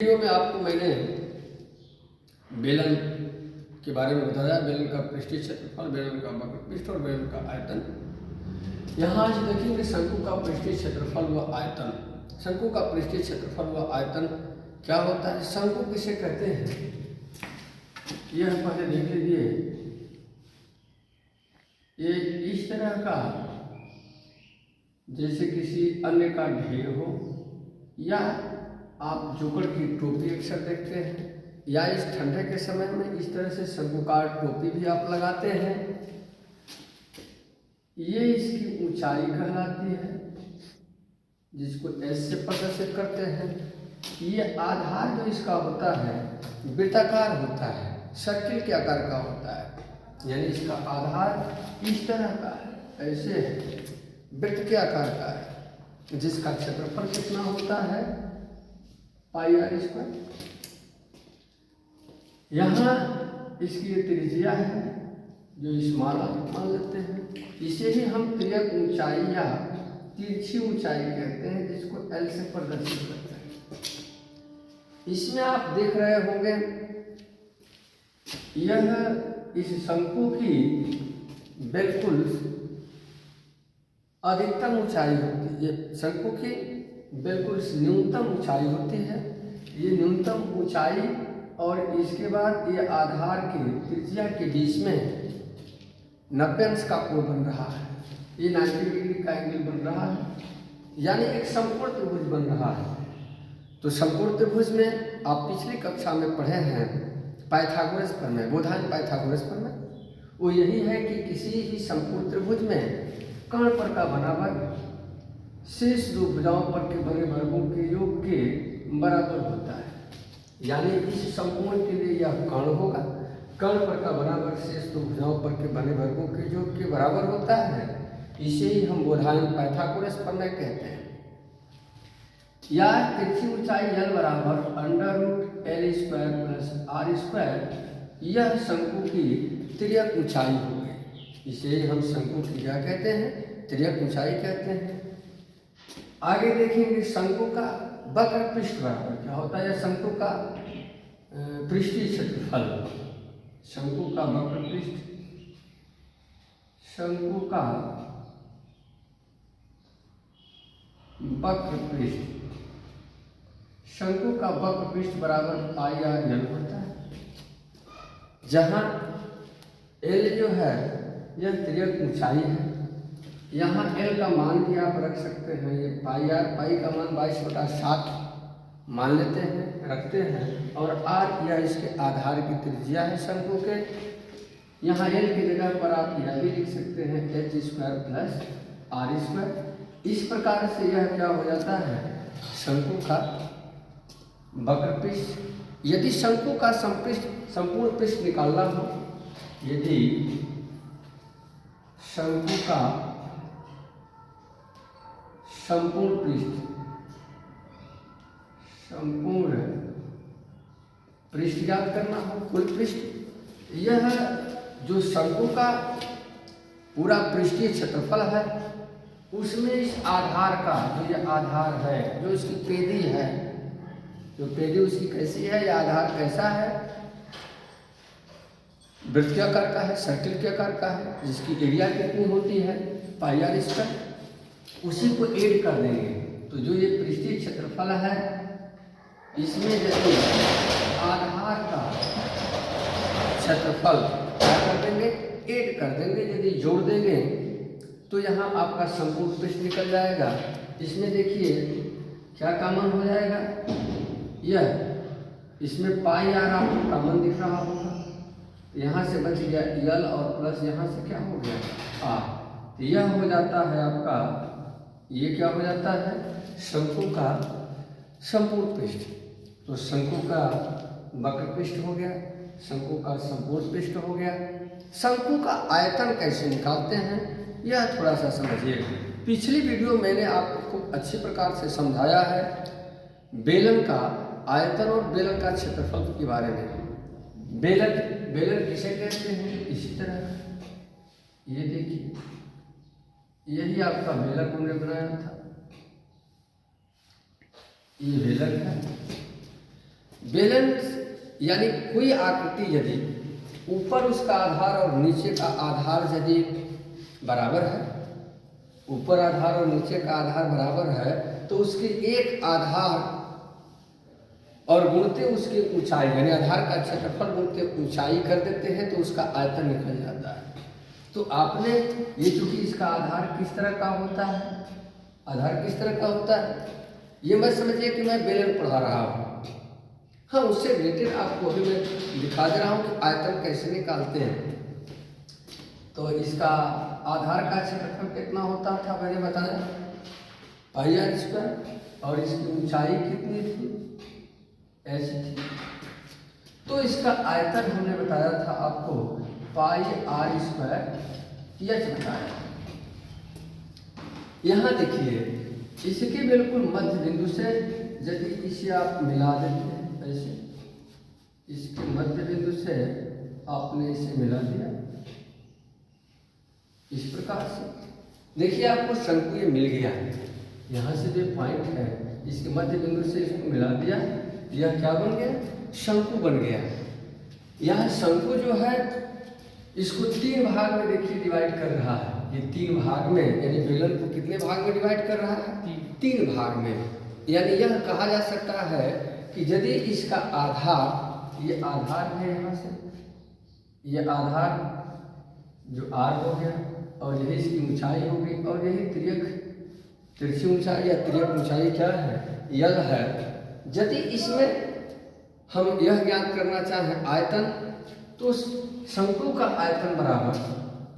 Video में आपको मैंने बेलन के बारे में बताया, बेलन का पृष्ठीय क्षेत्रफल, बेलन का वक्रपृष्ठ और बेलन का आयतन। यहाँ आज देखेंगे शंकु का पृष्ठीय क्षेत्रफल व आयतन। शंकु का पृष्ठीय क्षेत्रफल व आयतन क्या होता है, शंकु किसे कहते हैं, यह पहले देख लीजिए। ये इस तरह का जैसे किसी अन्य का ढेर हो, या आप जोकर की टोपी अक्सर देखते हैं, या इस ठंडे के समय में इस तरह से शंकुकार टोपी भी आप लगाते हैं। ये इसकी ऊंचाई कहलाती है, जिसको एस से प्रदर्शित करते हैं। ये आधार जो इसका होता है वृत्ताकार होता है, सर्किल के आकार का होता है, यानी इसका आधार इस तरह का है, ऐसे है, वृत्त के आकार का है, जिसका क्षेत्रफल कितना होता है, पाई आर स्क्वायर। यहाँ इसकी त्रिज्या है जो स्मॉल मान लेते हैं, इसे ही हम तिर्यक ऊंचाई या तिरछी ऊंचाई कहते हैं, जिसको एल से प्रदर्शित करते हैं। इसमें आप देख रहे होंगे यह इस शंकु की बिल्कुल अधिकतम ऊंचाई होती है, ये शंकु की बिल्कुल न्यूनतम ऊंचाई होती है। ये न्यूनतम ऊंचाई और इसके बाद ये आधार के त्रिज्या के बीच में 90 अंश का कोण बन रहा है, ये 90 डिग्री का एंगल बन रहा है, यानी एक समकोण त्रिभुज बन रहा है। तो समकोण त्रिभुज में आप पिछली कक्षा में पढ़े हैं पाइथागोरस प्रमेय, बोधायन पाइथागोरस प्रमेय। वो यही है कि किसी भी समकोण त्रिभुज में कर्ण पर का बना वर्ग शेष दो भुजाओं पर के बने वर्गों के योग के बराबर होता है, यानी इस समकोण के लिए यह कर्ण होगा, कर्ण पर का बना वर्ग शेष दो भुजाओं पर के बने वर्गों के योग के बराबर होता है। इसे ही हम बोधायन पाइथागोरस प्रमेय कहते हैं। या तिरछी ऊंचाई l बराबर √l square plus r square, यह शंकु की तिर्यक ऊंचाई हो गई। इसे हम शंकु की क्या कहते हैं, तिर्यक ऊंचाई कहते हैं। आगे देखेंगे शंकु का वक्र पृष्ठ बराबर क्या होता है, शंकु का पृष्ठीय क्षेत्रफल, शंकु का वक्र पृष्ठ, शंकु का वक्र पृष्ठ, शंकु का वक्र पृष्ठ बराबर पाई आर एल होता है, जहाँ एल जो है यह तिर्यक ऊंचाई है। यहाँ एल का मान भी आप रख सकते हैं, ये पाई आर, पाई का मान 22/7 मान लेते हैं, रखते हैं, और आर यह इसके आधार की त्रिज्या है शंकु के। यहाँ एल की जगह पर आप यह भी लिख सकते हैं h square plus r square. इस प्रकार से यह क्या हो जाता है, शंकु का वक्र पृष्ठ। यदि शंकु का संपूर्ण पृष्ठ निकालना हो, यदि शंकु का संपूर्ण पृष्ठ ज्ञात करना हो, कुल पृष्ठ, यह जो शंकु का पूरा पृष्ठीय क्षेत्रफल है, उसमें इस आधार का जो ये आधार है, जो इसकी पेदी है, जो पेदी उसकी कैसी है, यह आधार कैसा है, वृत्त के आकार का है, सर्किल के आकार का है, जिसकी एरिया कितनी होती है, पाई आर स्क्वायर, उसी को ऐड कर देंगे। तो जो ये पृष्ठीय क्षेत्रफल है, इसमें यदि आधार का क्षेत्रफल क्या कर देंगे, ऐड कर देंगे, यदि जोड़ देंगे तो यहाँ आपका संपूर्ण पृष्ठ निकल जाएगा। इसमें देखिए क्या कॉमन हो जाएगा, यह इसमें पाई आर आपको कॉमन दिख रहा होगा, यहाँ से बच गया यल और प्लस यहाँ से क्या हो गया आर, तो यह हो जाता है आपका, ये क्या हो जाता है, शंकु का संपूर्ण पृष्ठ। तो शंकु का वक्र पृष्ठ हो गया, शंकु का संपूर्ण पृष्ठ हो गया। शंकु का आयतन कैसे निकालते हैं, यह थोड़ा सा समझिए। पिछली वीडियो मैंने आपको खूब अच्छी प्रकार से समझाया है बेलन का आयतन और बेलन का क्षेत्रफल के बारे में। बेलन किसे कहते हैं, इसी तरह ये देखिए, यही आपका बेलन हमने बनाया था, ये बेलन है, बेलन यानी कोई आकृति यदि ऊपर उसका आधार और नीचे का आधार यदि बराबर है, ऊपर आधार और नीचे का आधार बराबर है, तो उसके एक आधार और गुणते उसकी ऊंचाई यानी आधार का क्षेत्रफल गुणते ऊंचाई कर देते हैं, तो उसका आयतन निकल जाता है। तो आपने ये चूंकि इसका आधार किस तरह का होता है, आधार किस तरह का होता है, ये मत समझिए कि मैं बेलन पढ़ा रहा हूँ। हाँ, उससे रिलेटेड आपको अभी मैं दिखा दे रहा हूँ कि आयतन कैसे निकालते हैं। तो इसका आधार का क्षेत्रफल कितना होता था मैंने बताया, पाई आर स्क्वायर, और इसकी ऊंचाई कितनी थी, एच थी। तो इसका आयतन हमने बताया था आपको पाई आर स्क्वायर एच बताया। यहाँ देखिए इसके बिल्कुल मध्य बिंदु से यदि इसे आप मिला देते हैं ऐसे, इसके मध्य बिंदु से आपने इसे मिला दिया इस प्रकार से, देखिए आपको शंकु ये मिल गया है। यहाँ से जो पॉइंट है इसके मध्य बिंदु से इसको मिला दिया, यह क्या बन गया, शंकु बन गया। यह शंकु जो है इसको तीन भाग में देखिए डिवाइड कर रहा है। ये तीन भाग में यानी बेलन को कितने भाग में डिवाइड कर रहा है, तीन भाग में। यानी यह कहा जा सकता है कि यदि इसका आधार, ये आधार है यहाँ से, ये आधार जो आर हो गया, और यही इसकी ऊंचाई होगी, और यही तिरछी ऊंचाई या तिर्यक ऊंचाई क्या है, यल है। यदि इसमें हम यह ज्ञात करना चाहें आयतन, तो शंकु का आयतन बराबर,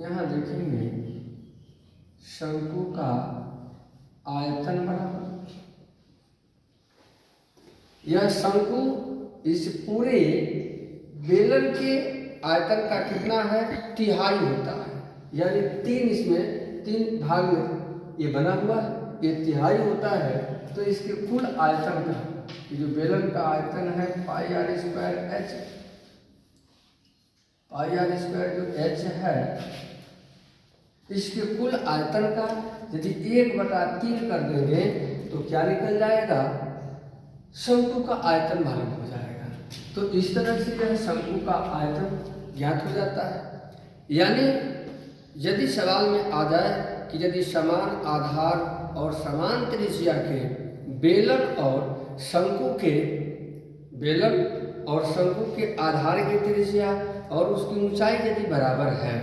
यहाँ देखेंगे शंकु का आयतन बराबर, यह शंकु इस पूरे बेलन के आयतन का कितना है, तिहाई होता है। यानी तीन, इसमें तीन भाग में ये बना हुआ है, ये तिहाई होता है। तो इसके कुल आयतन का, ये जो बेलन का आयतन है pi R square H, pi R square जो एच है, इसके कुल आयतन का यदि 1/3 कर देंगे तो क्या निकल जाएगा, शंकु का आयतन मालूम हो जाएगा। तो इस तरह से यह शंकु का आयतन ज्ञात हो जाता है। यानी यदि सवाल में आ जाए कि यदि समान आधार और समान त्रिज्या के बेलन और शंकु के आधार की त्रिज्या और उसकी ऊंचाई यदि बराबर है,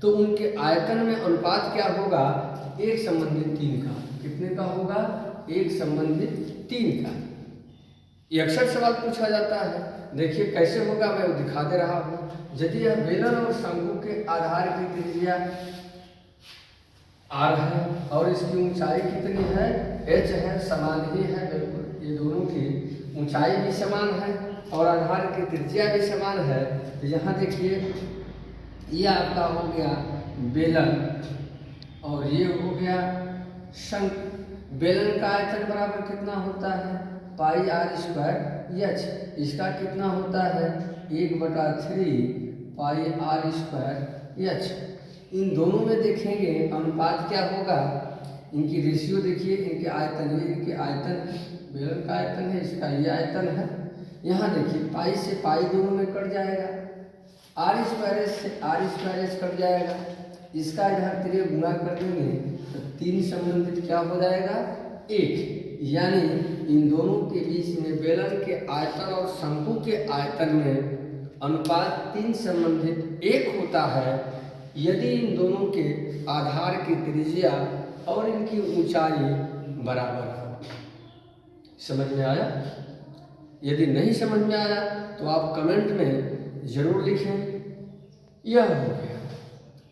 तो उनके आयतन में अनुपात क्या होगा, 1:3 का। कितने का होगा, 1:3 का। ये अक्सर सवाल पूछा जाता है। देखिए कैसे होगा, मैं वो दिखा दे रहा हूँ। यदि यह बेलन और शंकु के आधार की त्रिज्या आर है और इसकी ऊंचाई कितनी है, एच है, समान ही है बिल्कुल, ये दोनों की ऊंचाई भी समान है और आधार की त्रिज्या भी समान है। तो यहाँ देखिए ये आपका हो गया बेलन और ये हो गया शंकु। बेलन का आयतन बराबर कितना होता है, पाई आर स्क्वायर एच। इसका कितना होता है, 1/3 पाई आर स्क्वायर एच। इन दोनों में देखेंगे अनुपात क्या होगा, इनकी रेशियो देखिए, इनके आयतन, ये इनके आयतन है, बेलन का आयतन है, इसका ये आयतन है। यहाँ देखिए पाई से पाई दोनों में कट जाएगा, आर स्क्वायर से आर स्क्वायर कट जाएगा, इसका इधर तिरे गुणा कर देंगे तो 3 संबंधित क्या हो जाएगा, 1। यानी इन दोनों के बीच में बेलन के आयतन और शंकु के आयतन में अनुपात 3 संबंधित 1 होता है यदि इन दोनों के आधार की त्रिज्या और इनकी ऊंचाई बराबर हो। समझ में आया? यदि नहीं समझ में आया तो आप कमेंट में जरूर लिखें। यह हो गया।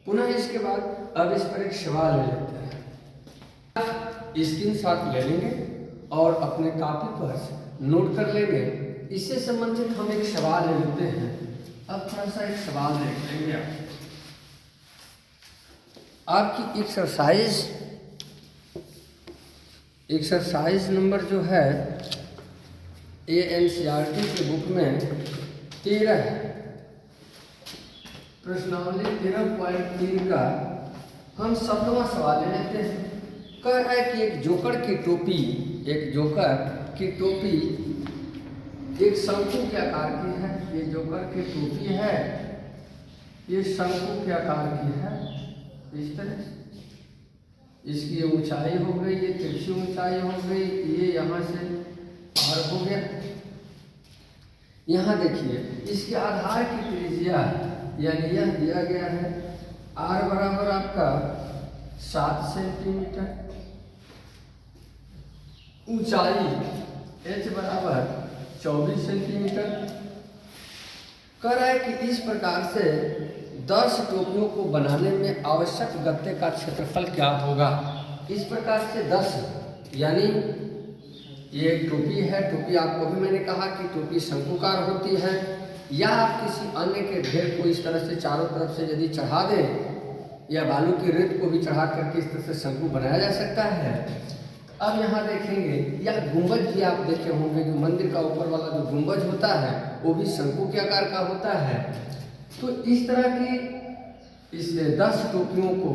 पुनः इसके बाद अब इस पर एक सवाल ले लेते हैं। स्क्रीनशॉट ले लेंगे और अपने कॉपी पर नोट कर लेंगे। इससे संबंधित हम एक सवाल ले लेते हैं। अब थोड़ा सा एक सवाल देख लेंगे। आपकी एक्सरसाइज नंबर जो है NCERT की बुक में 13 है, प्रश्नावली 13.3 का हम 7वां सवाल ले लेते हैं। कह रहा है कि एक जोकर की टोपी एक शंकु के आकार की है। ये जोकर की टोपी है, ये शंकु के आकार की है इस तरह से। इसकी ऊंचाई हो गई, ये तिरछी ऊंचाई हो गई, ये यहाँ से पार हो गया। यहाँ देखिए इसके आधार की त्रिज्या यानी यह दिया गया है r बराबर आपका 7 सेंटीमीटर, ऊंचाई h बराबर 24 सेंटीमीटर। कह रहा है कि इस प्रकार से 10 टोपियों को बनाने में आवश्यक गत्ते का क्षेत्रफल क्या होगा। इस प्रकार से 10 यानी ये एक टोपी है। टोपी आपको भी मैंने कहा कि टोपी शंकुकार होती है, या आप किसी अन्य के ढेर को इस तरह से चारों तरफ से यदि चढ़ा दें, या बालू की रेत को भी चढ़ा करके इस तरह से शंकु बनाया जा सकता है। अब यहाँ देखेंगे या गुंबज भी आप देखे होंगे, जो मंदिर का ऊपर वाला जो गुंबज होता है वो भी शंकु के आकार का होता है। तो इस तरह की इस 10 टोपियों को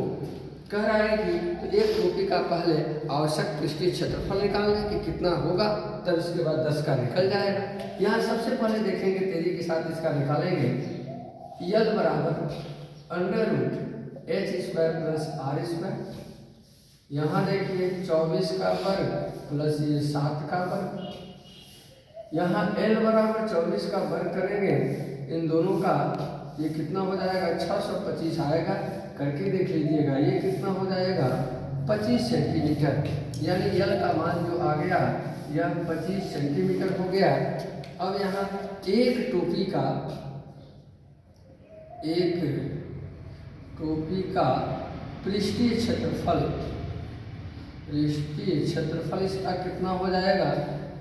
कह रहा है कि तो एक टोपी का पहले आवश्यक पृष्ठीय क्षेत्रफल निकालना कि कितना होगा, तब इसके बाद 10 का निकल जाएगा। यहाँ सबसे पहले देखेंगे, तेजी के साथ इसका निकालेंगे। यल बराबर √h² प्लस r²। यहाँ देखिए 24 का वर्ग प्लस ये 7 का वर्ग। यहाँ l बराबर 24 का वर्ग करेंगे, इन दोनों का ये कितना हो जाएगा 625 आएगा, करके देख लीजिएगा। ये कितना हो जाएगा 25 सेंटीमीटर, यानी यल का मान जो आ गया यह 25 सेंटीमीटर हो गया। अब यहाँ एक टोपी का पृष्ठीय क्षेत्रफल इसका कितना हो जाएगा,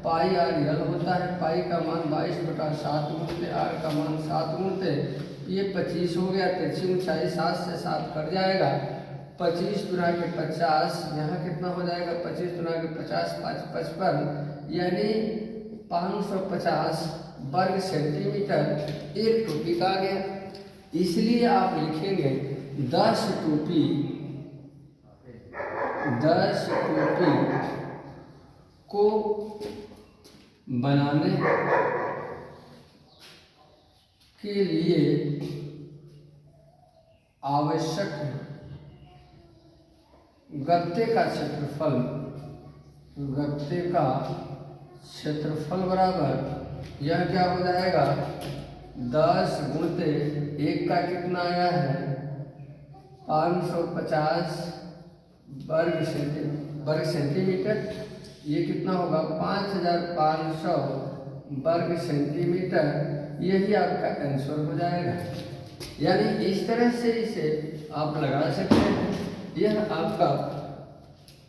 पाई आर यल होता है। पाई का मान 22/7 गुणते r का मान 7 गुणते ये 25 हो गया। तिरछी ऊंचाई 7 से 7 कट जाएगा, 25 × 50, यहाँ कितना हो जाएगा 25 × 50 5 55, यानी 550 वर्ग सेंटीमीटर एक टोपी का आ गया। इसलिए आप लिखेंगे 10 टोपी को बनाने के लिए आवश्यक गत्ते का क्षेत्रफल बराबर यह क्या हो जाएगा 10 गुणते 1 का कितना आया है 550 वर्ग सेंटीमीटर। ये कितना होगा 5500 वर्ग सेंटीमीटर। यही आपका आंसर हो जाएगा। यानी इस तरह से इसे आप लगा सकते हैं। यह आपका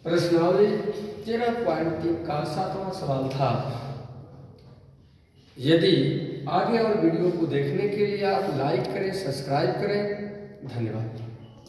प्रश्नावली 13.3 का 7वां सवाल था। यदि आगे और वीडियो को देखने के लिए आप लाइक करें, सब्सक्राइब करें। धन्यवाद।